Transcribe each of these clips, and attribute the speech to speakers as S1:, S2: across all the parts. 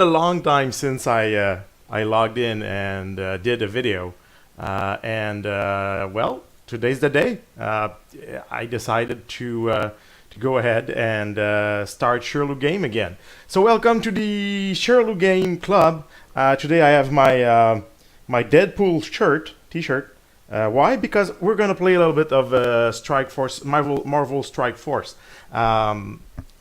S1: A long time since I logged in and did a video, well, today's the day. I decided to go ahead and start Sherlock Game again. So welcome to the Sherlock Game Club. Today I have my Deadpool T-shirt. Why? Because we're gonna play a little bit of Strike Force, Marvel Strike Force. I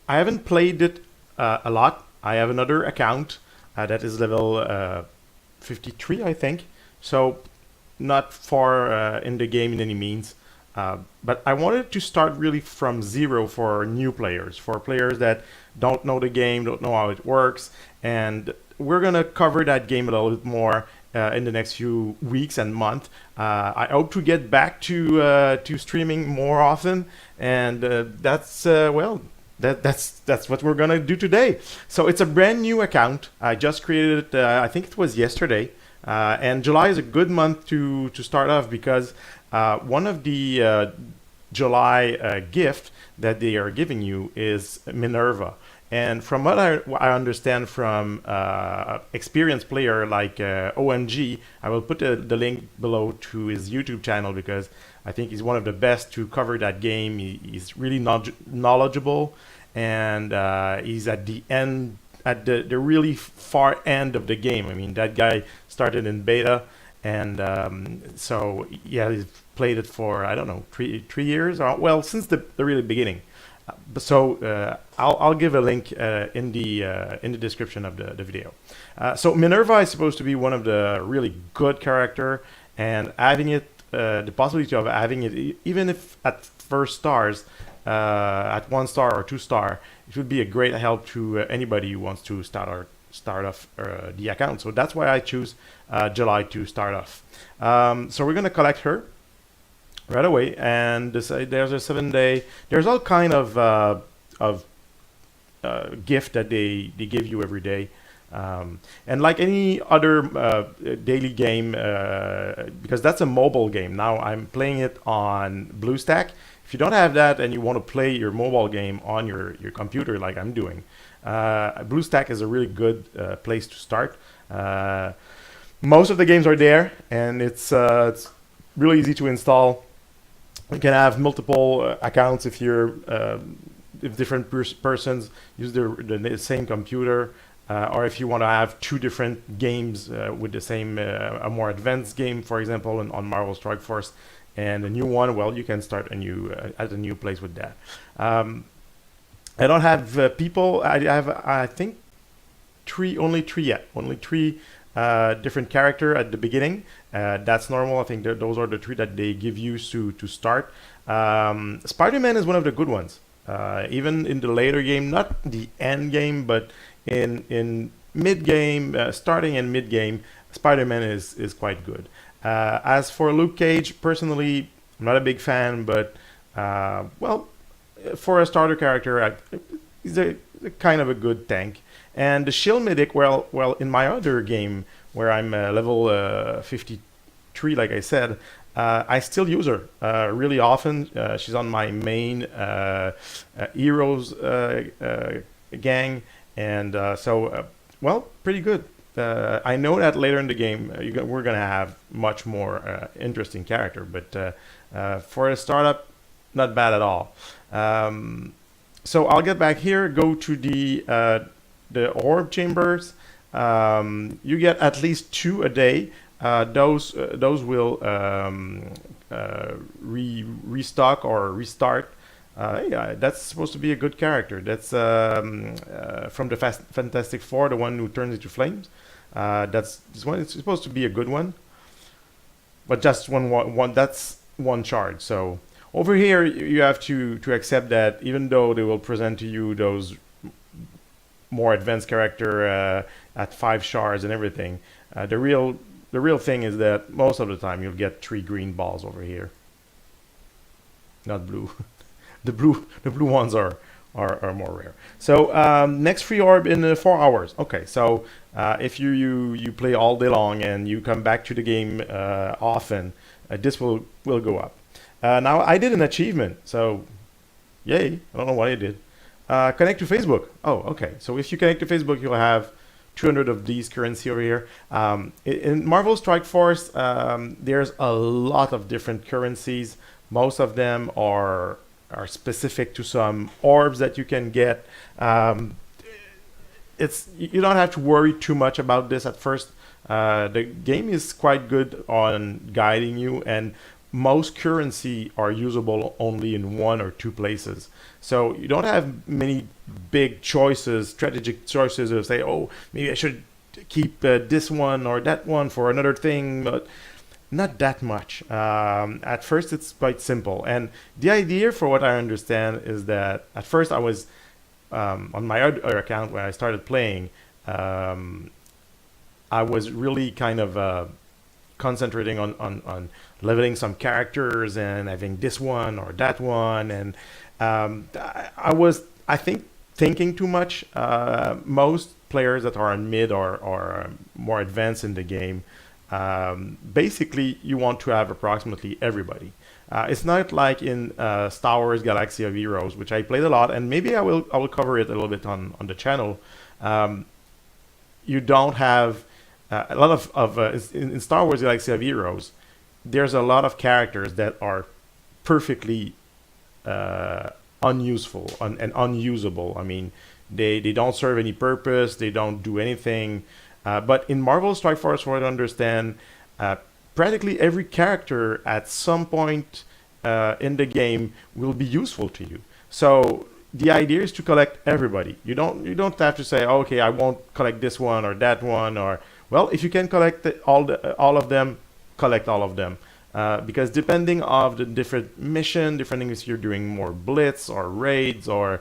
S1: haven't played it a lot. I have another account that is level 53, I think. So not far in the game in any means. But I wanted to start really from zero for new players, for players that don't know the game, don't know how it works, and we're gonna cover that game a little bit more in the next few weeks and months. I hope to get back to streaming more often, and that's what we're gonna do today. So it's a brand new account. I just created it. I think it was yesterday, and July is a good month to start off because one of the July gift that they are giving you is Minerva. And from what I understand from experienced player like OMG, I will put the link below to his YouTube channel because I think he's one of the best to cover that game. He's really knowledgeable, and he's at the end, at the really far end of the game. I mean, that guy started in beta, and so yeah, he's played it for I don't know 3 years, or well, since the really beginning. I'll give a link in the description of the video. So Minerva is supposed to be one of the really good character, and having it, the possibility of having it, even if at first stars, at 1 star or 2 star, it would be a great help to anybody who wants to start off the account. So that's why I choose July to start off. So we're gonna collect her right away, and there's a 7-day. There's all kind of gift that they give you every day, and like any other daily game, because that's a mobile game. Now I'm playing it on BlueStack. If you don't have that and you want to play your mobile game on your computer like I'm doing, BlueStack is a really good place to start. Most of the games are there, and it's really easy to install. You can have multiple accounts if you're if different persons use the same computer, or if you want to have 2 different games with the same a more advanced game, for example, on Marvel Strike Force, and a new one. Well, you can start a new at a new place with that. I don't have people. I have I think only three yet. Only three different character at the beginning. That's normal. I think those are the 3 that they give you to start. Spider-Man is one of the good ones. Even in the later game, not the end game, but in mid game, starting and mid game, Spider-Man is quite good. As for Luke Cage, personally, I'm not a big fan, but well, for a starter character, he's a kind of a good tank. And the Shield Medic, well, in my other game where I'm level 53, like I said, I still use her really often. She's on my main heroes gang, and well, pretty good. I know that later in the game we're gonna have much more interesting character, but for a startup, not bad at all. So I'll get back here, go to the orb chambers. You get at least 2 a day. Those will restock or restart. Yeah, that's supposed to be a good character. That's from the Fantastic Four, the one who turns into flames. This one. It's supposed to be a good one, but just one. That's 1 charge. So over here, you have to accept that even though they will present to you those more advanced character at 5 shards and everything, the real thing is that most of the time you'll get 3 green balls over here, not blue. the blue ones are more rare. So next free orb in 4 hours. Okay, so if you play all day long and you come back to the game often, this will go up. Now I did an achievement, so yay! I don't know what I did. Connect to Facebook. Oh, okay. So if you connect to Facebook, you'll have 200 of these currency over here. In Marvel Strike Force, there's a lot of different currencies. Most of them are specific to some orbs that you can get. You don't have to worry too much about this at first. The game is quite good on guiding you, and most currency are usable only in one or two places. So you don't have many big choices, strategic choices, to say, oh, maybe I should keep this one or that one for another thing, but not that much. At first, it's quite simple. And the idea, for what I understand, is that at first I was on my other account when I started playing, I was really kind of concentrating on leveling some characters and having this one or that one. And I was, I think, thinking too much. Most players that are in mid or more advanced in the game, basically you want to have approximately everybody. It's not like in Star Wars Galaxy of Heroes, which I played a lot, and maybe I will cover it a little bit on the channel. You don't have a lot of in Star Wars Galaxy of Heroes. There's a lot of characters that are perfectly unuseful and unusable. I mean, they don't serve any purpose. They don't do anything. But in Marvel Strike Force, for what I understand, practically every character at some point in the game will be useful to you. So the idea is to collect everybody. You don't have to say, oh, okay, I won't collect this one or that one, or well, if you can collect all of them, collect all of them. Because depending on the different mission, depending if you're doing more blitz or raids or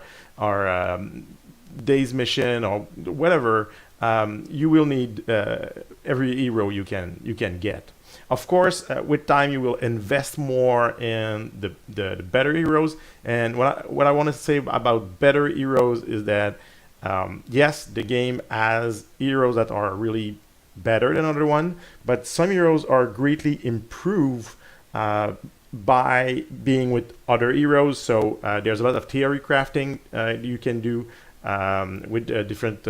S1: days mission or whatever, you will need every hero you can get. Of course, with time you will invest more in the better heroes. And what I want to say about better heroes is that yes, the game has heroes that are really better than other one, but some heroes are greatly improved by being with other heroes. So there's a lot of theory crafting you can do with different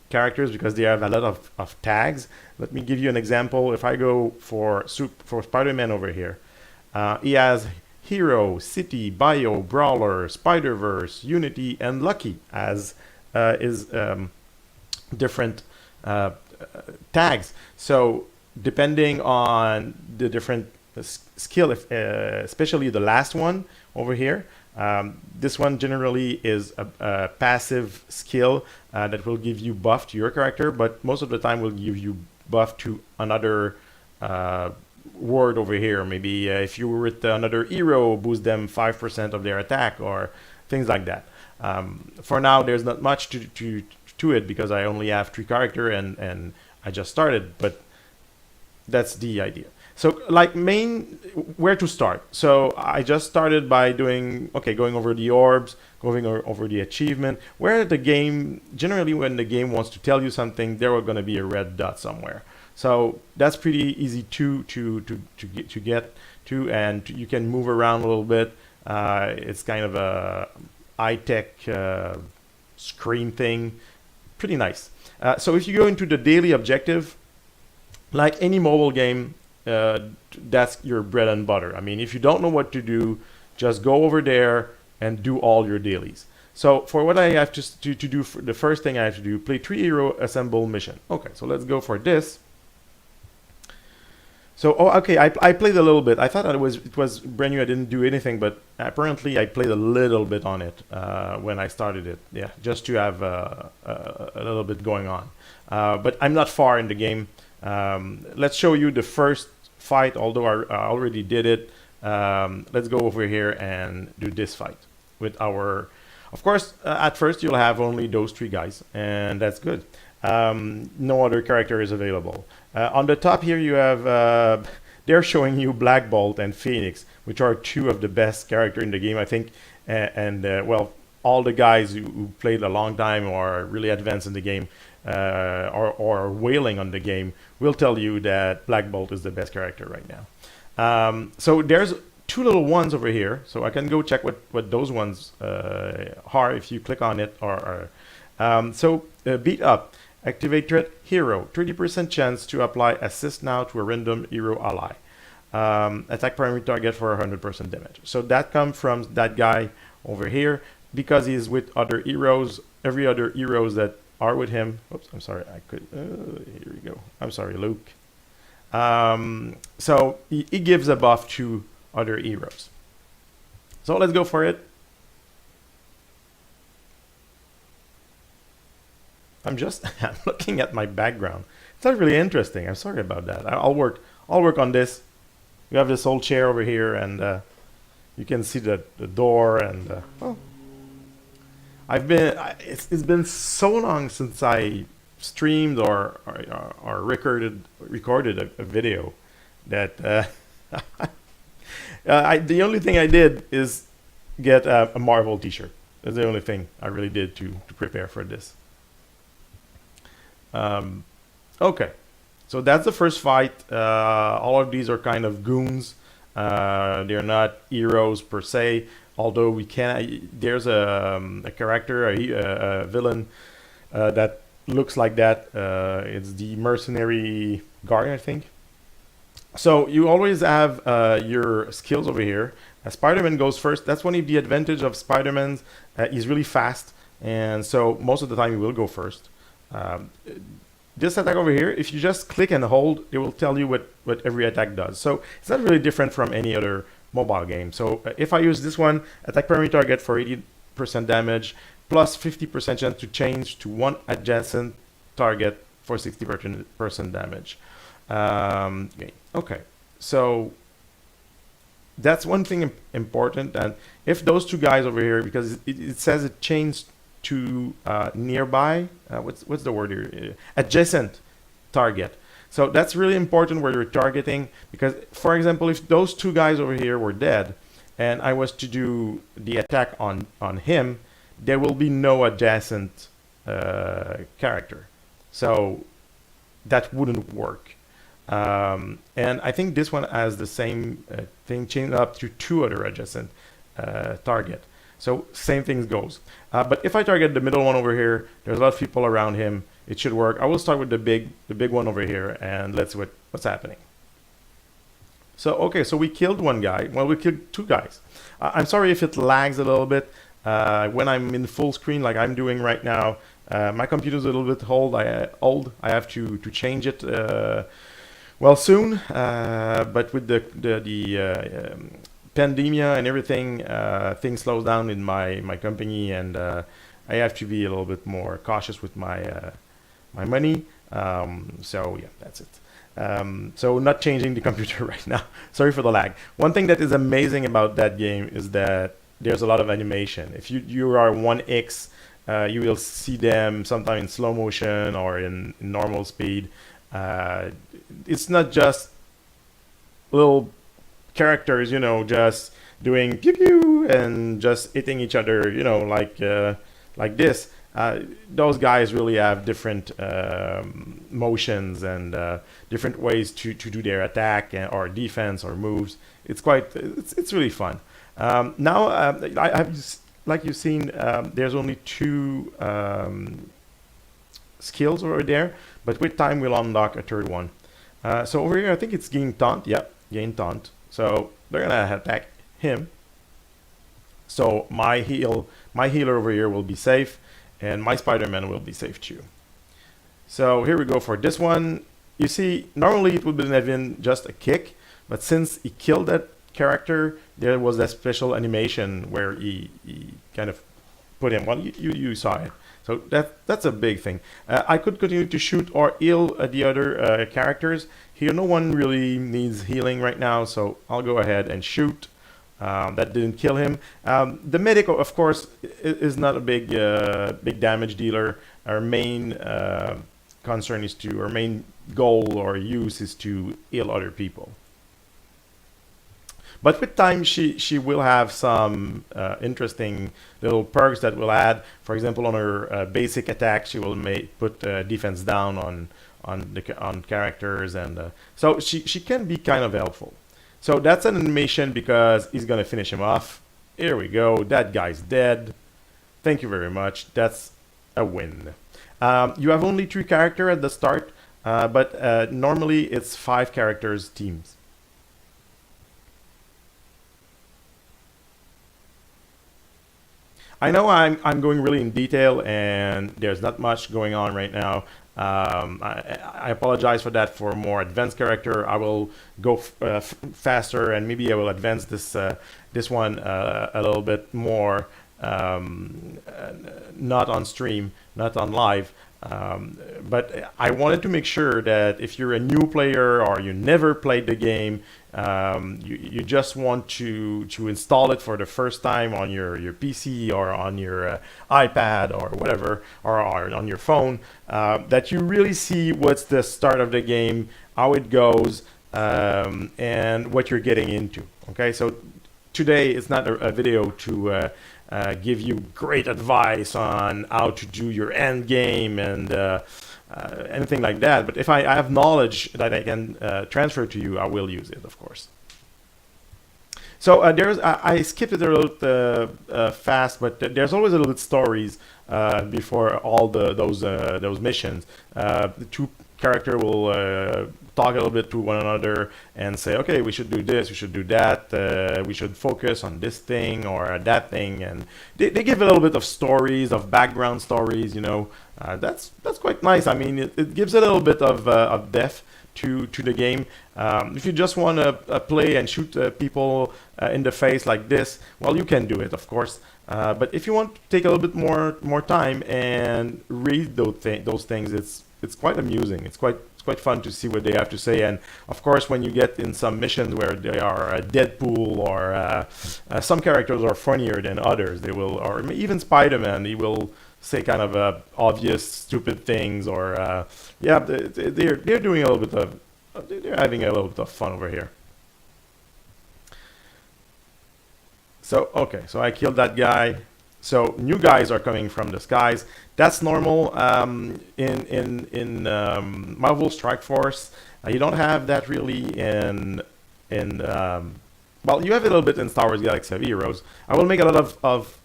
S1: characters, because they have a lot of tags. Let me give you an example. If I go for Spider-Man over here, he has Hero, City, Bio, Brawler, Spider-Verse, Unity, and Lucky as his different tags. So depending on the different skill, especially the last one over here, this one generally is a passive skill that will give you buff to your character, but most of the time will give you buff to another word over here. Maybe if you were with another hero, boost them 5% of their attack or things like that. For now, there's not much to it because I only have 3 characters and I just started, but that's the idea. So like where to start? So I just started by going over the orbs, going over the achievement, where the game, generally when the game wants to tell you something, there are going to be a red dot somewhere. So that's pretty easy to get to, and you can move around a little bit. It's kind of a high-tech screen thing, pretty nice. So if you go into the daily objective, like any mobile game, that's your bread and butter. I mean, if you don't know what to do, just go over there and do all your dailies. So for what I have to do, the first thing I have to do, play 3 hero assemble mission. Okay, so let's go for this. So, I played a little bit. I thought that it was brand new. I didn't do anything, but apparently I played a little bit on it when I started it. Yeah, just to have a little bit going on. But I'm not far in the game. Let's show you the first fight, although I already did it. Let's go over here and do this fight with our... Of course, at first you'll have only those 3 guys, and that's good. No other character is available. On the top here you have... they're showing you Black Bolt and Phoenix, which are 2 of the best characters in the game, I think. Well, all the guys who played a long time or are really advanced in the game or whaling on the game will tell you that Black Bolt is the best character right now. So there's 2 little ones over here, so I can go check what those ones are if you click on it. So Beat Up. Activate threat hero, 30% chance to apply assist now to a random hero ally. Attack primary target for 100% damage. So that comes from that guy over here because he's with other heroes. Every other heroes that are with him. Oops, I'm sorry. I could. Here we go. I'm sorry, Luke. So he gives a buff to other heroes. So let's go for it. I'm just I'm looking at my background. It's not really interesting. I'm sorry about that. I'll work on this. You have this old chair over here, and you can see the door. And well, it's been so long since I streamed or recorded a video that the only thing I did is get a Marvel T-shirt. That's the only thing I really did to prepare for this. Okay, so that's the first fight. All of these are kind of goons. They're not heroes per se, although there's a character, a villain that looks like that. It's the mercenary guard, I think. So you always have your skills over here. Spider-Man goes first. That's one of the advantage of Spider-Man's. He's really fast, and so most of the time he will go first. This attack over here, if you just click and hold, it will tell you what every attack does. So it's not really different from any other mobile game. So if I use this one, attack primary target for 80% damage, plus 50% chance to change to one adjacent target for 60% damage. Okay, so that's one thing important. And if those two guys over here, because it says it changed to nearby, what's the word here? Adjacent target. So that's really important where you're targeting, because for example, if those two guys over here were dead and I was to do the attack on him, there will be no adjacent character. So that wouldn't work. And I think this one has the same thing, changed up to two other adjacent target. So same thing goes. But if I target the middle one over here, there's a lot of people around him. It should work. I will start with the big one over here, and let's see what's happening. So okay, so we killed one guy. Well, we killed two guys. I'm sorry if it lags a little bit when I'm in full screen, like I'm doing right now. My computer's a little bit old. I have to change it. Well, soon. But with the pandemia and everything, things slows down in my company, and I have to be a little bit more cautious with my money. So yeah, that's it. So not changing the computer right now. Sorry for the lag. One thing that is amazing about that game is that there's a lot of animation. If you are 1x, you will see them sometimes in slow motion or in normal speed. It's not just little characters, just doing pew pew and just hitting each other, like this. Those guys really have different motions and different ways to do their attack or defense or moves. It's really fun. Now I have, like you've seen, there's only two skills over there, but with time we'll unlock a third one. So over here I think it's gain taunt. Yep, gain taunt. So they're gonna attack him. So my healer over here will be safe, and my Spider-Man will be safe too. So here we go for this one. You see, normally it would have been just a kick, but since he killed that character, there was that special animation where he kind of put him. Well, you saw it. So that's a big thing. I could continue to shoot or heal the other characters. Here, no one really needs healing right now, so I'll go ahead and shoot. That didn't kill him. The medic, of course, is not a big damage dealer. Our main concern is our main goal or use is to heal other people. But with time, she will have some interesting little perks that will add. For example, on her basic attack, she will put defense down on characters, and so she can be kind of helpful. So that's an animation because he's gonna finish him off. Here we go. That guy's dead. Thank you very much. That's a win. You have only 3 characters at the start, but normally it's 5 characters teams. I know I'm going really in detail, and there's not much going on right now. I apologize for that. For a more advanced character, I will go faster, and maybe I will advance this one a little bit more. Not on stream, not on live. But I wanted to make sure that if you're a new player or you never played the game, you just want to install it for the first time on your PC or on your iPad or whatever, or on your phone, that you really see what's the start of the game, how it goes, and what you're getting into. Okay, so today it's not a video to give you great advice on how to do your end game and anything like that. But if I have knowledge that I can transfer to you, I will use it, of course. So I skipped it a little fast, but there's always a little bit stories before all those missions. The 2 character will talk a little bit to one another and say, okay, we should do this, we should do that, we should focus on this thing or that thing, and they give a little bit of stories, of background stories. That's quite nice. I mean, it gives a little bit of depth to the game. If you just want to play and shoot people in the face like this, well, you can do it, of course. But if you want to take a little bit more time and read those things, it's quite amusing. It's quite fun to see what they have to say. And of course, when you get in some missions where they are Deadpool or some characters are funnier than others, they will, or even Spider-Man, he will say kind of obvious stupid things, or yeah, they're doing a little bit of, they're having a little bit of fun over here. So okay, so I killed that guy. So new guys are coming from the skies. That's normal in Marvel Strike Force. You don't have that really in well, you have it a little bit in Star Wars Galaxy of Heroes. I will make a lot of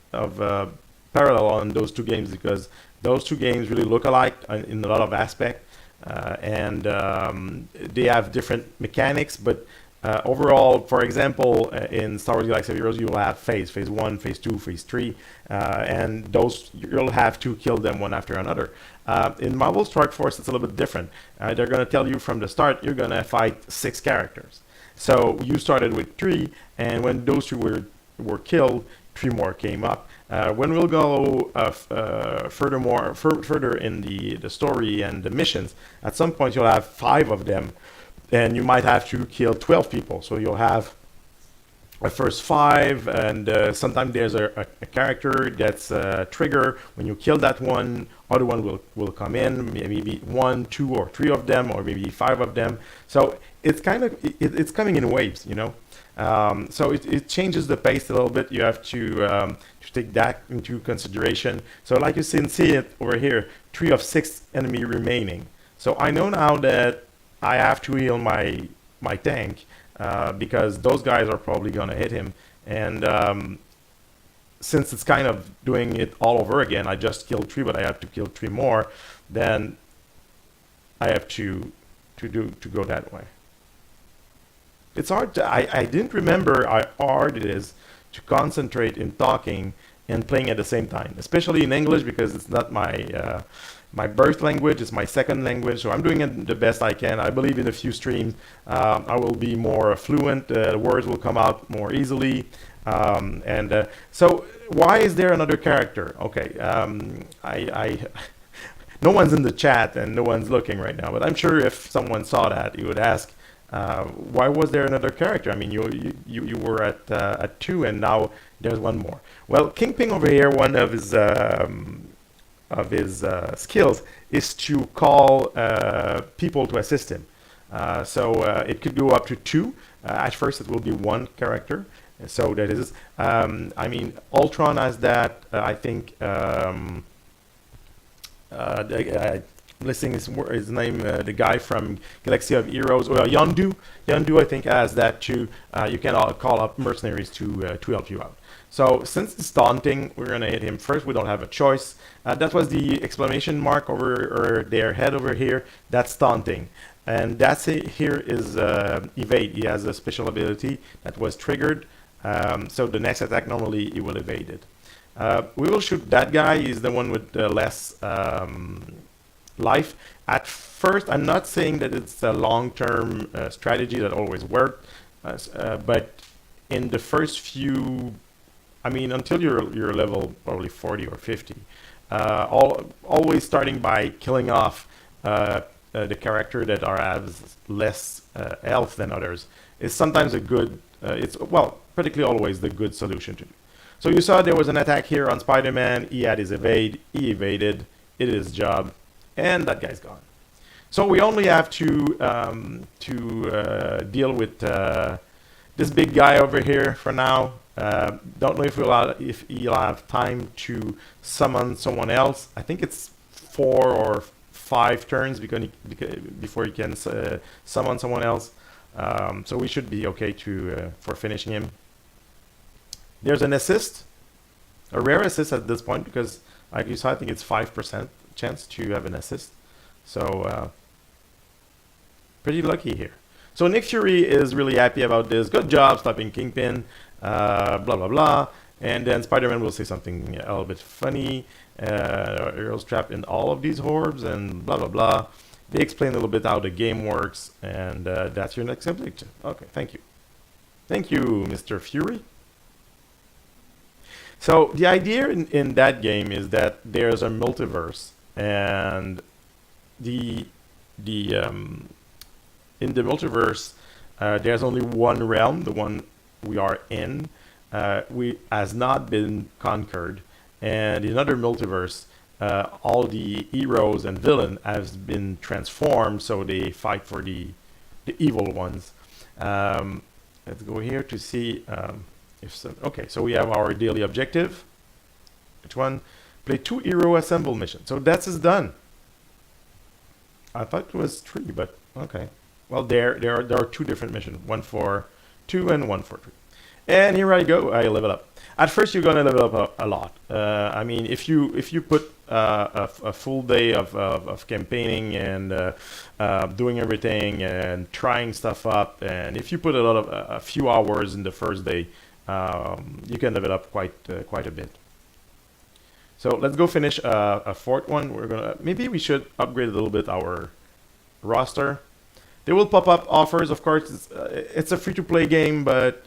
S1: parallel on those 2 games because those 2 games really look alike in a lot of aspects, and they have different mechanics, but overall, for example, in Star Wars Galaxy of Heroes, you will have phase 1, phase 2, phase 3, and those you'll have to kill them one after another. In Marvel Strike Force, it's a little bit different. They're going to tell you from the start you're going to fight 6 characters. So you started with 3, and when those 2 were killed, 3 more came up. When we'll go further in the story and the missions, at some point you'll have 5 of them, and you might have to kill 12 people. So you'll have a first 5, and sometimes there's a character that's a trigger. When you kill that one, other one will come in, maybe 1, 2, or 3 of them, or maybe 5 of them. So it's kind of it's coming in waves, so it changes the pace a little bit. You have to take that into consideration. So like you can see it over here, 3 of 6 enemy remaining. So I know now that I have to heal my tank because those guys are probably going to hit him. And since it's kind of doing it all over again, I just killed 3, but I have to kill 3 more. Then I have to go that way. It's hard to, I didn't remember how hard it is to concentrate in talking and playing at the same time, especially in English, because it's not my birth language, it's my second language, so I'm doing it the best I can. I believe in a few streams I will be more fluent, words will come out more easily. So why is there another character? Okay, no one's in the chat and no one's looking right now, but I'm sure if someone saw that, you would ask, why was there another character? I mean, you were at 2, and now there's 1 more. Well, Kingpin over here, one of his skills is to call people to assist him. So it could go up to 2. At first, it will be 1 character. So that is, I mean, Ultron has that. I think listing his name, the guy from Galaxy of Heroes, or Yondu. Yondu, I think, has that too. You can call up mercenaries to help you out. So since it's daunting, we're gonna hit him first. We don't have a choice. That was the exclamation mark over or their head over here. That's daunting. And that's it. Here is evade. He has a special ability that was triggered. So the next attack, normally he will evade it. We will shoot that guy. He's the one with less life. At first, I'm not saying that it's a long-term strategy that always worked, but in the first few, I mean, until you're level probably 40 or 50, always starting by killing off the character that has less health than others is sometimes a good, particularly always the good solution to do. So you saw there was an attack here on Spider-Man. He had his evade, he evaded, it is his job, and that guy's gone. So we only have to deal with this big guy over here for now. Don't know if he'll have time to summon someone else. I think it's 4 or 5 turns before he can summon someone else. So we should be okay for finishing him. There's an assist, a rare assist at this point, because like you saw, I think it's 5% chance to have an assist. So pretty lucky here. So Nick Fury is really happy about this. Good job stopping Kingpin, blah, blah, blah. And then Spider-Man will say something a little bit funny. Heroes trapped in all of these orbs and blah, blah, blah. They explain a little bit how the game works, and that's your next objective. Okay, thank you. Thank you, Mr. Fury. So the idea in that game is that there's a multiverse, and in the multiverse, there's only one realm, the one we are in, has not been conquered, and in another multiverse, all the heroes and villains have been transformed, so they fight for the evil ones. Let's go here to see if some. Okay, so we have our daily objective. Which one? Play 2 hero assemble missions. So that's done. I thought it was 3, but okay. Well, there are 2 different missions, one for 2 and one for 3. And here I go. I level up. At first, you're gonna level up a lot. I mean, if you put a full day of campaigning and doing everything and trying stuff up, and if you put a few hours in the first day, you can level up quite a bit. So let's go finish a 4th one. Maybe we should upgrade a little bit our roster. They will pop up offers, of course. It's a free-to-play game, but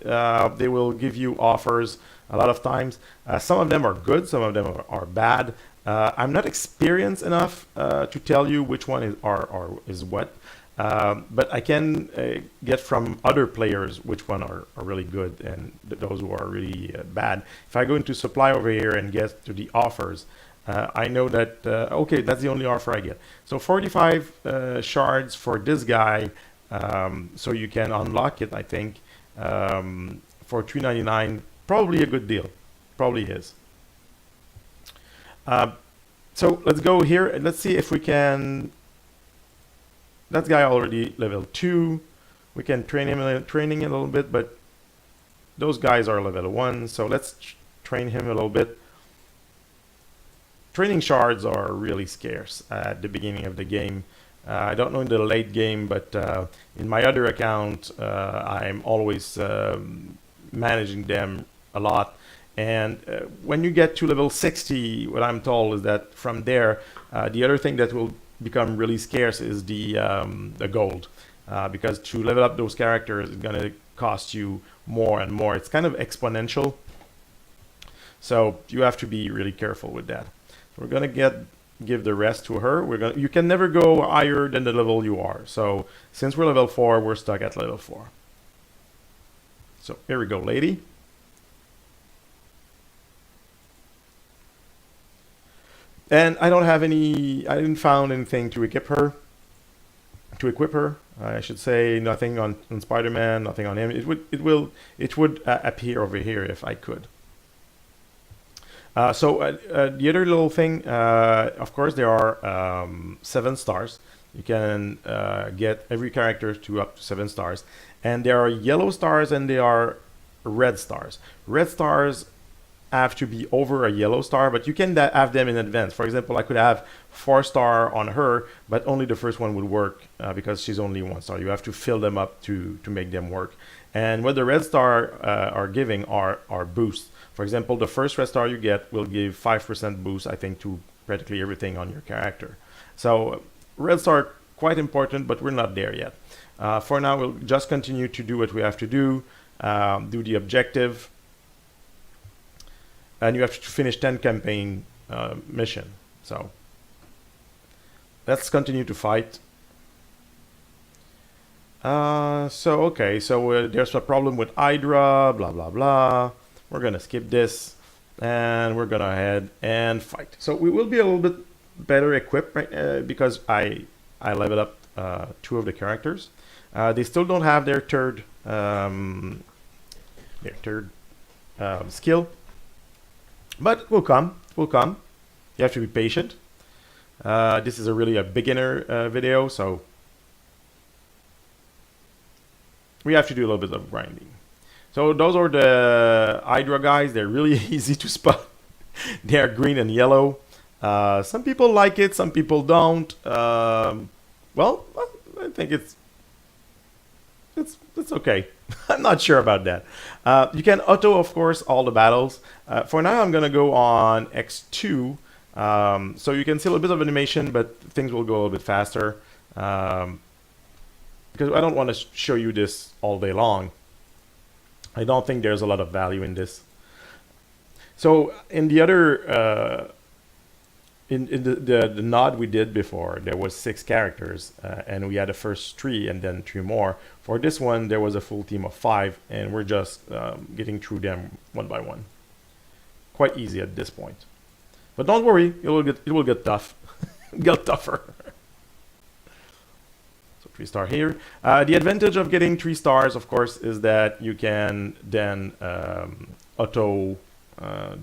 S1: they will give you offers a lot of times. Some of them are good, some of them are bad. I'm not experienced enough to tell you which one is what, but I can get from other players which one are really good and those who are really bad. If I go into supply over here and get to the offers, I know that, okay, that's the only offer I get. So 45 shards for this guy, so you can unlock it, I think, for $3.99. Probably a good deal. Probably is. So let's go here and let's see if we can. That guy already level 2. We can train him a little bit, but those guys are level 1. So let's train him a little bit. Training shards are really scarce at the beginning of the game. I don't know in the late game, but in my other account, I'm always managing them a lot. And when you get to level 60, what I'm told is that from there, the other thing that will become really scarce is the gold. Because to level up those characters is going to cost you more and more. It's kind of exponential. So you have to be really careful with that. We're going to give the rest to her. You can never go higher than the level you are. So since we're level 4, we're stuck at level 4. So here we go, lady. And I didn't found anything to equip her. I should say nothing on Spider-Man, nothing on him. It would appear over here if I could. The other little thing, of course, there are 7 stars. You can get every character to up to 7 stars. And there are yellow stars and there are red stars. Red stars have to be over a yellow star, but you can have them in advance. For example, I could have 4 star on her, but only the first one would work because she's only 1 star. You have to fill them up to make them work. And what the red star are giving are boosts. For example, the first red star you get will give 5% boost, I think, to practically everything on your character. So red star quite important, but we're not there yet. For now, we'll just continue to do what we have to do the objective, and you have to finish 10 campaign mission. So let's continue to fight. Okay, so there's a problem with Hydra, blah blah blah. We're gonna skip this, and we're gonna head and fight. So we will be a little bit better equipped, right? Because I leveled up 2 of the characters. They still don't have their third skill, but it will come. It will come. You have to be patient. This is really a beginner video, so we have to do a little bit of grinding. So those are the Hydra guys. They're really easy to spot. They are green and yellow. Some people like it, some people don't. Well, I think it's okay. I'm not sure about that. You can auto, of course, all the battles. For now, I'm gonna go on X2, so you can see a little bit of animation, but things will go a little bit faster. Because I don't want to show you this all day long. I don't think there's a lot of value in this. So in the other, in the nod we did before, there was 6 characters, and we had the first 3 and then 3 more. For this one, there was a full team of 5, and we're just getting through them one by one. Quite easy at this point. But don't worry, it will get tough. Get tougher. 3-star here. The advantage of getting 3 stars, of course, is that you can then auto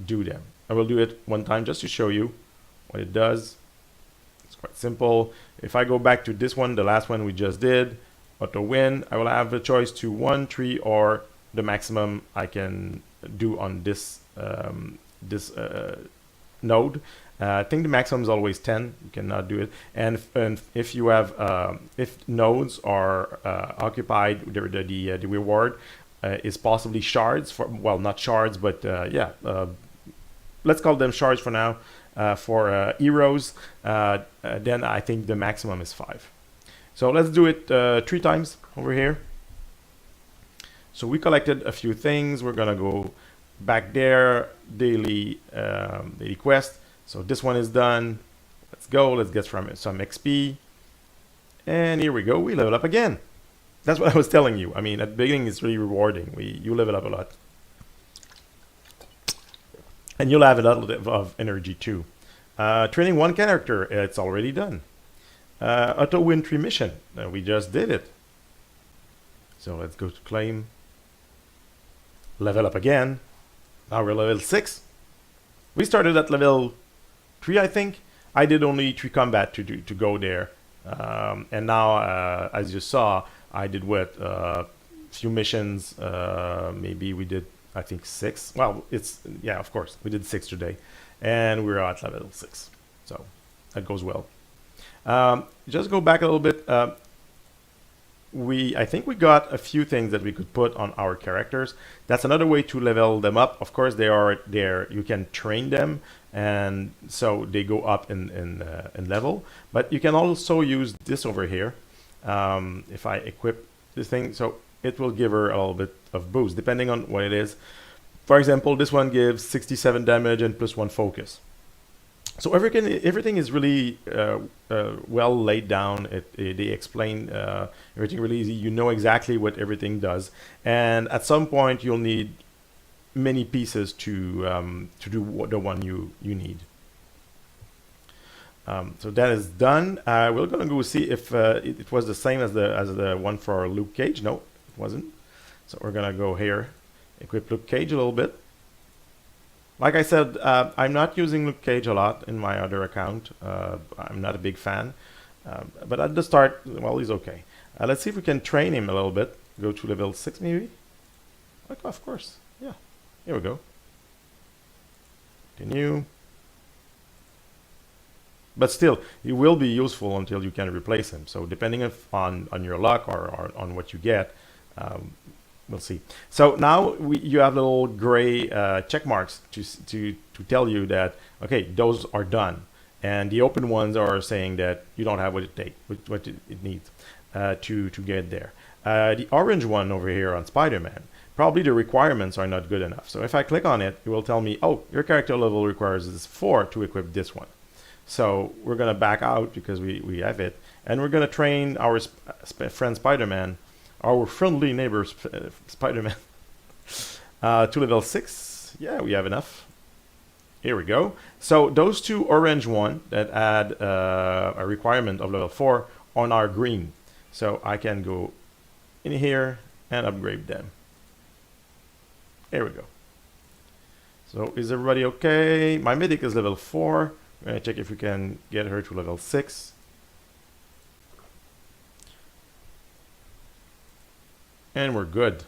S1: do them. I will do it one time just to show you what it does. It's quite simple. If I go back to this one, the last one we just did, auto win, I will have the choice to 1, 3, or the maximum I can do on this node. I think the maximum is always 10. You cannot do it. And if you have if nodes are occupied, the reward is possibly shards for, well, not shards, but yeah, let's call them shards for now. For heroes, then I think the maximum is 5. So let's do it 3 times over here. So we collected a few things. We're gonna go back there, daily quest. So this one is done. Let's go. Let's get some XP. And here we go. We level up again. That's what I was telling you. I mean, at the beginning, it's really rewarding. You level up a lot. And you'll have a lot of energy too. Training 1 character, it's already done. Auto win 3 mission. We just did it. So let's go to claim. Level up again. Now we're level 6. We started at level 3, I think. I did only 3 combat to go there. And now, as you saw, I did what? Few missions. Maybe we did, I think, 6. Well, yeah, of course. We did 6 today. And we're at level 6. So that goes well. Just go back a little bit. I think we got a few things that we could put on our characters. That's another way to level them up. Of course, they are there. You can train them, and so they go up in level. But you can also use this over here. If I equip this thing, so it will give her a little bit of boost, depending on what it is. For example, this one gives 67 damage and +1 focus. So everything is really well laid down. They explain everything really easy. You know exactly what everything does, and at some point you'll need many pieces to do the one you need. So that is done. We're gonna go see if it was the same as the one for Luke Cage. No, it wasn't. So we're gonna go here, equip Luke Cage a little bit. Like I said, I'm not using Luke Cage a lot in my other account. I'm not a big fan. But at the start, well, he's okay. Let's see if we can train him a little bit. Go to level 6 maybe? Like, of course. Yeah. Here we go. Continue. But still, he will be useful until you can replace him. So depending on your luck or on what you get, we'll see. So now you have little gray check marks to tell you that, okay, those are done. And the open ones are saying that you don't have what it needs to get there. The orange one over here on Spider-Man, probably the requirements are not good enough. So if I click on it, it will tell me, oh, your character level requires this 4 to equip this one. So we're going to back out because we have it. And we're going to train our friend Spider-Man, our friendly neighbor Spider-Man, to level 6. Yeah, we have enough. Here we go. So those two orange one that add a requirement of level 4 on our green. So I can go in here and upgrade them. Here we go. So is everybody okay? My medic is level 4. We're going to check if we can get her to level 6. And we're good.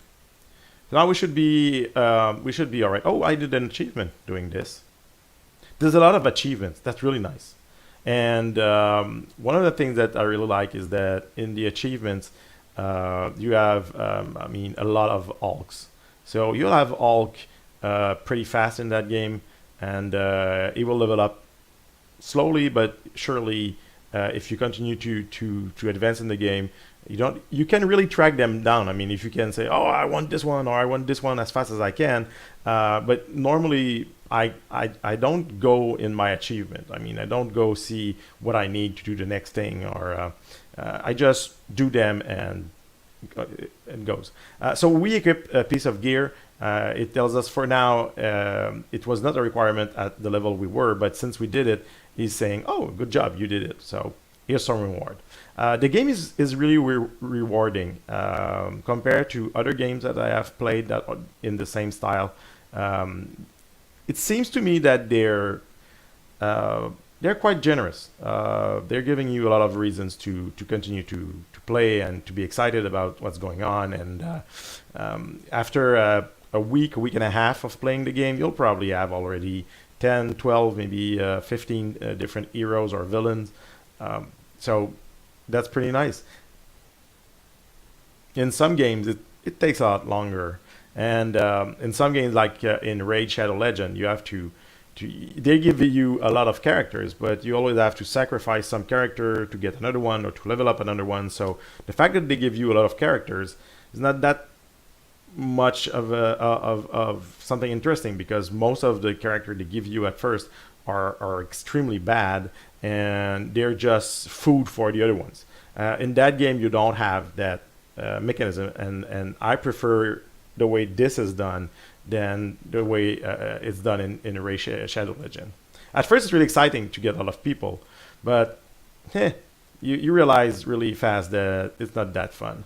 S1: So now we should be all right. Oh, I did an achievement doing this. There's a lot of achievements. That's really nice. And one of the things that I really like is that in the achievements, you have, a lot of Hulks. So you'll have Hulk pretty fast in that game, and he will level up slowly but surely. If you continue to advance in the game, you can really track them down. I mean, if you can say, oh, I want this one, or I want this one as fast as I can, but normally I don't go in my achievement. I mean, I don't go see what I need to do the next thing, or I just do them and it goes. So we equip a piece of gear. It tells us for now it was not a requirement at the level we were, but since we did it, he's saying, oh, good job, you did it. So here's some reward. The game is really rewarding compared to other games that I have played that are in the same style. It seems to me that they're quite generous. They're giving you a lot of reasons to continue to play and to be excited about what's going on. And after a week and a half of playing the game, you'll probably have already 10, 12, maybe 15 different heroes or villains. So that's pretty nice. In some games, it takes a lot longer. And in some games, like in Raid Shadow Legend, you have to they give you a lot of characters, but you always have to sacrifice some character to get another one or to level up another one. So the fact that they give you a lot of characters is not that much of something interesting, because most of the character they give you at first are extremely bad, and they're just food for the other ones. In that game, you don't have that mechanism, and I prefer the way this is done than the way it's done in Raid Shadow Legend. At first, it's really exciting to get a lot of people, but you realize really fast that it's not that fun.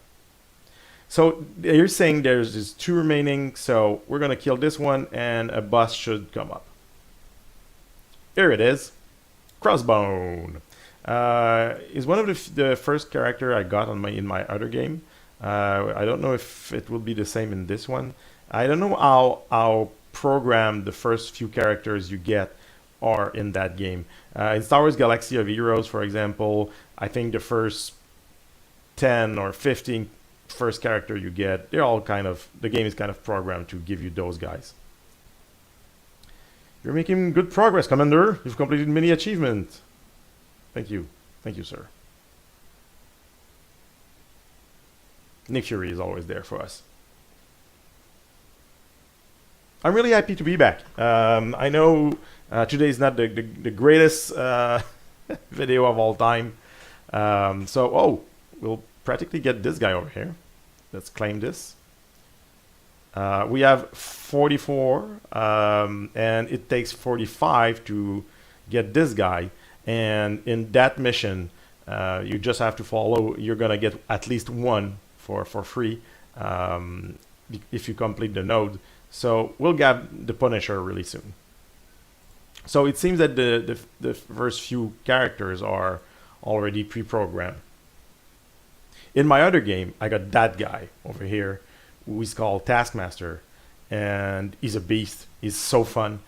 S1: So you're saying there's just 2 remaining, so we're going to kill this one, and a boss should come up. Here it is. Crossbone. Is one of the first character I got in my other game. I don't know if it will be the same in this one. I don't know how programmed the first few characters you get are in that game. In Star Wars Galaxy of Heroes, for example, I think the first 10 or 15 first character you get, they're all the game is kind of programmed to give you those guys. You're making good progress, Commander. You've completed many achievements. Thank you. Thank you, sir. Nick Fury is always there for us. I'm really happy to be back. I know today is not the greatest video of all time. We'll practically get this guy over here. Let's claim this. We have 44, and it takes 45 to get this guy. And in that mission, you just have to follow. You're gonna get at least one for free if you complete the node. So we'll get the Punisher really soon. So it seems that the first few characters are already pre-programmed. In my other game, I got that guy over here, who is called Taskmaster, and he's a beast. He's so fun.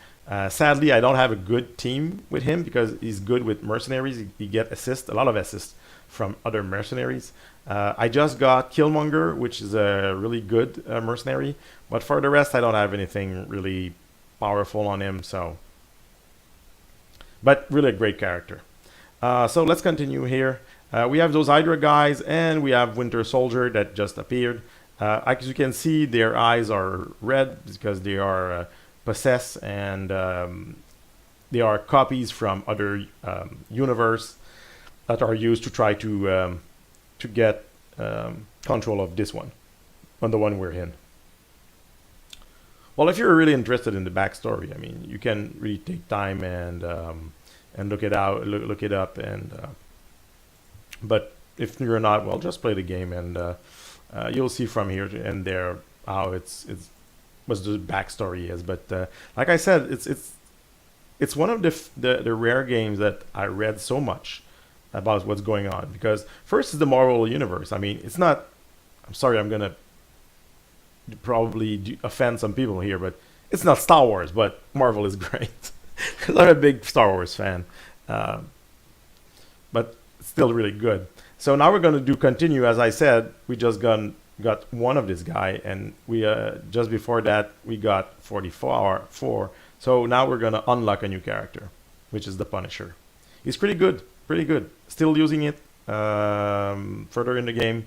S1: Sadly, I don't have a good team with him because he's good with mercenaries. He get assists, a lot of assists from other mercenaries. I just got Killmonger, which is a really good mercenary, but for the rest, I don't have anything really powerful on him. So, but really a great character. So let's continue here. We have those Hydra guys, and we have Winter Soldier that just appeared. As you can see, their eyes are red because they are possessed, and they are copies from other universe that are used to try to get control of this one, on the one we're in. Well, if you're really interested in the backstory, I mean, you can really take time and look it out, look it up, and but if you're not, well, just play the game, and you'll see from here and there how it's what the backstory is. But like I said, it's one of the rare games that I read so much about what's going on, because first is the Marvel universe. I mean, it's not. I'm sorry, I'm gonna probably offend some people here, but it's not Star Wars, but Marvel is great. I'm a big Star Wars fan, but still really good. So now we're going to do continue. As I said, we just got one of this guy, and we just before that we got 4. So now we're going to unlock a new character, which is the Punisher. He's pretty good, pretty good. Still using it further in the game.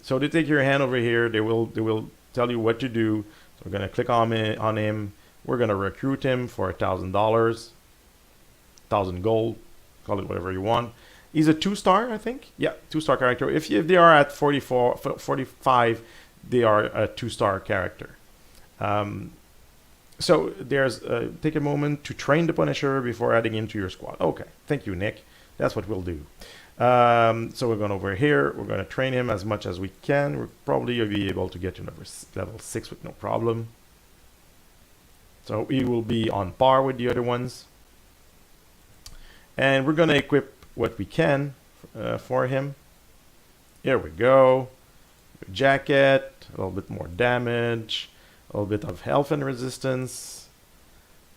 S1: So they take your hand over here. They will tell you what to do. So we're going to click on him. We're going to recruit him for $1,000, 1,000 gold. Call it whatever you want. He's a 2-star, I think. Yeah, 2-star character. If they are at 44, 45, they are a 2-star character. So there's take a moment to train the Punisher before adding him to your squad. Okay, thank you, Nick. That's what we'll do. So we're going over here. We're going to train him as much as we can. We'll probably be able to get to level 6 with no problem. So he will be on par with the other ones. And we're going to equip what we can for him. Here we go. Jacket, a little bit more damage, a little bit of elfin resistance,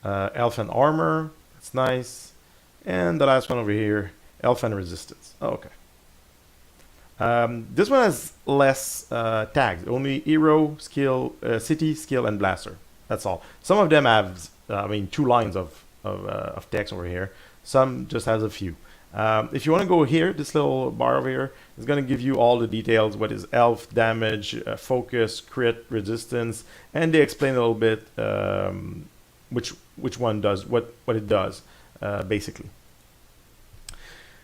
S1: elfin armor, that's nice. And the last one over here, elfin resistance. Okay. This one has less tags, only hero, skill, city, skill, and blaster. That's all. Some of them have, 2 lines of text over here. Some just has a few. If you want to go here, this little bar over here is going to give you all the details. What is elf damage, focus, crit, resistance, and they explain a little bit which one does what it does, basically.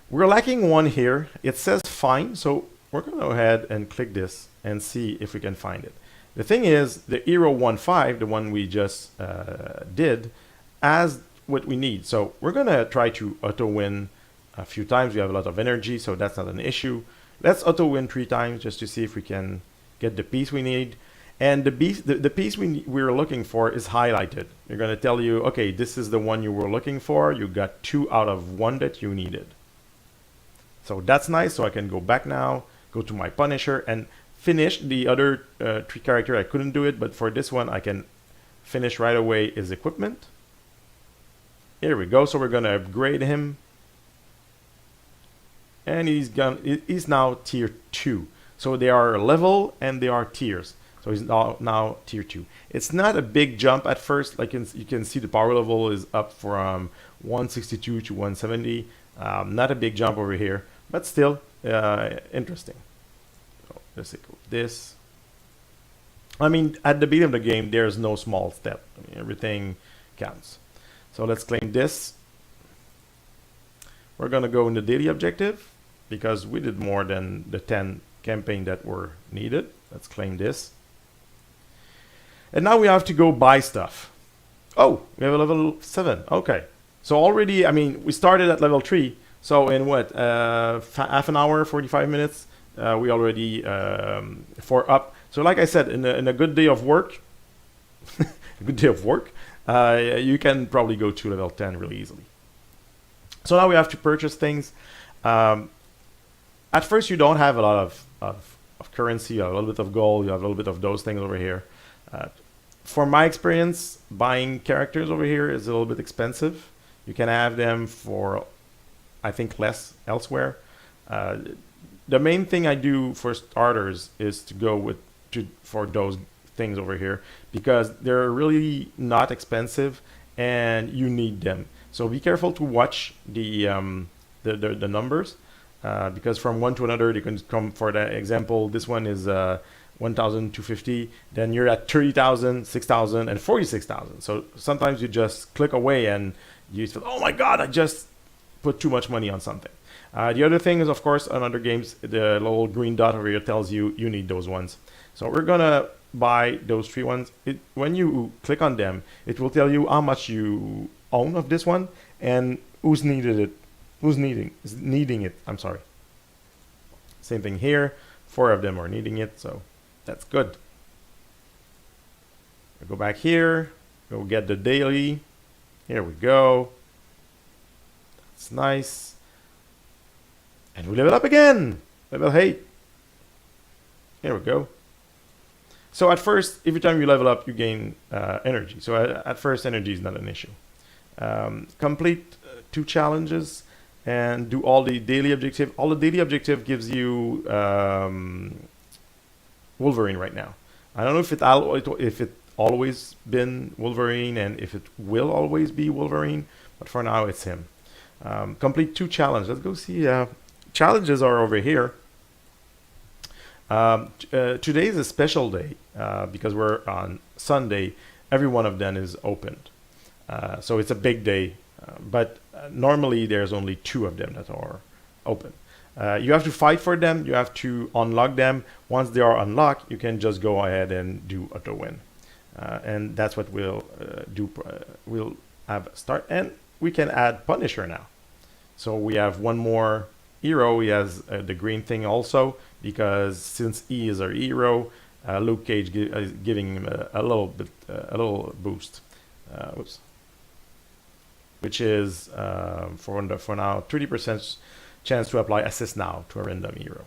S1: We're lacking one here. It says find, so we're going to go ahead and click this and see if we can find it. The thing is, the Hero 1.5, the one we just did, has what we need. So we're going to try to auto-win a few times. We have a lot of energy, so that's not an issue. Let's auto-win 3 times just to see if we can get the piece we need. And the piece we're looking for is highlighted. They're going to tell you, okay, this is the one you were looking for. You got 2 out of 1 that you needed. So that's nice. So I can go back now, go to my Punisher, and finish the other 3 character. I couldn't do it, but for this one, I can finish right away his equipment. Here we go. So we're going to upgrade him. And he's now tier 2. So they are level and they are tiers. So he's now tier 2. It's not a big jump at first. Like you can see the power level is up from 162 to 170. Not a big jump over here, but still interesting. So let's take this. I mean, at the beginning of the game, there's no small step. I mean, everything counts. So let's claim this. We're going to go in the daily objective because we did more than the 10 campaign that were needed. Let's claim this. And now we have to go buy stuff. Oh, we have a level 7. Okay. So already, I mean, we started at level 3. So in what, half an hour, 45 minutes, we already 4 up. So like I said, in a good day of work, you can probably go to level 10 really easily. So now we have to purchase things. At first, you don't have a lot of currency, you have a little bit of gold, you have a little bit of those things over here. For my experience, buying characters over here is a little bit expensive. You can have them for, I think, less elsewhere. The main thing I do for starters is to go for those things over here because they're really not expensive and you need them. So be careful to watch the numbers because from one to another, they can come. For that example, this one is 1,250. Then you're at 30,000, 6,000, and 46,000. So sometimes you just click away and you feel, oh my God, I just put too much money on something. The other thing is, of course, on other games, the little green dot over here tells you you need those ones. So we're gonna buy those 3 ones. When you click on them, it will tell you how much you own of this one and who's needing it. I'm sorry. Same thing here. 4 of them are needing it, so that's good. We'll go back here. We'll get the daily. Here we go. That's nice. And we level up again. Level 8. Here we go. So at first, every time you level up, you gain energy. So at first, energy is not an issue. Complete 2 challenges and do all the daily objective. All the daily objective gives you Wolverine right now. I don't know if it always been Wolverine and if it will always be Wolverine, but for now it's him. Complete 2 challenges. Let's go see. Challenges are over here. Today is a special day because we're on Sunday. Every one of them is opened. So it's a big day, but normally there's only 2 of them that are open. You have to fight for them. You have to unlock them. Once they are unlocked, you can just go ahead and do auto win. And that's what we'll do. We'll have start, and we can add Punisher now. So we have one more hero. He has the green thing also, because since he is our hero, Luke Cage is giving him a little boost. Oops. Which is for now 30% chance to apply assist now to a random hero.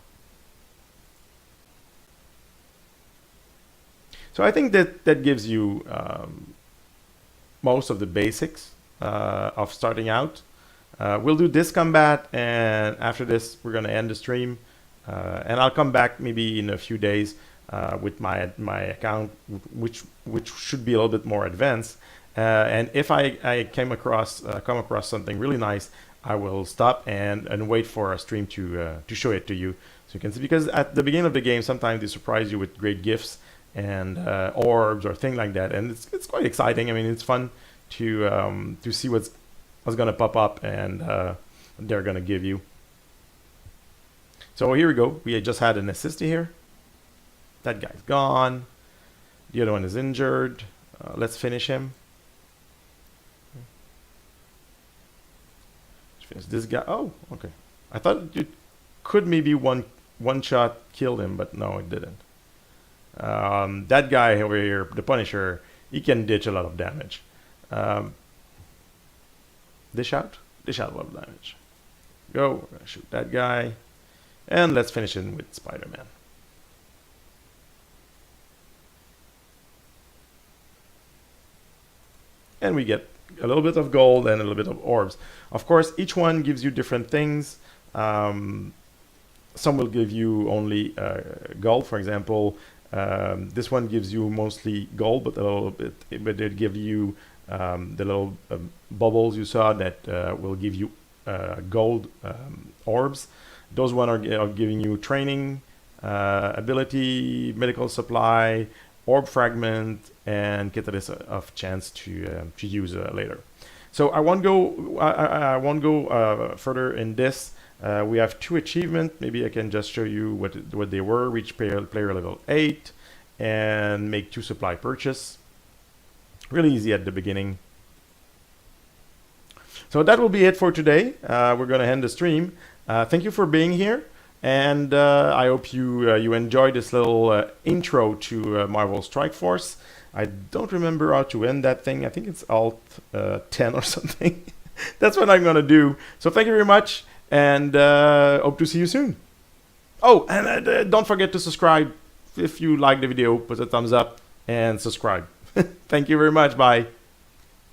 S1: So I think that gives you most of the basics of starting out. We'll do this combat, and after this we're gonna end the stream, and I'll come back maybe in a few days with my account, which should be a little bit more advanced. And if I come across something really nice, I will stop and wait for a stream to show it to you, so you can see. Because at the beginning of the game, sometimes they surprise you with great gifts and orbs or things like that, and it's quite exciting. I mean, it's fun to see what's gonna pop up and they're gonna give you. So here we go. We just had an assist here. That guy's gone. The other one is injured. Let's finish him. Finish this guy. Oh, okay. I thought it could maybe one shot kill him, but no, it didn't. That guy over here, the Punisher, he can ditch a lot of damage. Dish out a lot of damage. Go. We're gonna shoot that guy, and let's finish it with Spider-Man. And we get a little bit of gold and a little bit of orbs. Of course, each one gives you different things. Some will give you only gold. For example, this one gives you mostly gold, but it give you the little bubbles you saw that will give you gold orbs. Those one are giving you training, ability, medical supply, orb fragment, and catalyst of chance to use later. So I won't go further in this. We have 2 achievements. Maybe I can just show you what they were. Reach player level 8 and make 2 supply purchase. Really easy at the beginning. So that will be it for today. We're gonna end the stream. Thank you for being here. And I hope you enjoyed this little intro to Marvel Strike Force. I don't remember how to end that thing. I think it's Alt 10 or something. That's what I'm going to do. So thank you very much, and hope to see you soon. Oh, and don't forget to subscribe. If you like the video, put a thumbs up and subscribe. Thank you very much. Bye.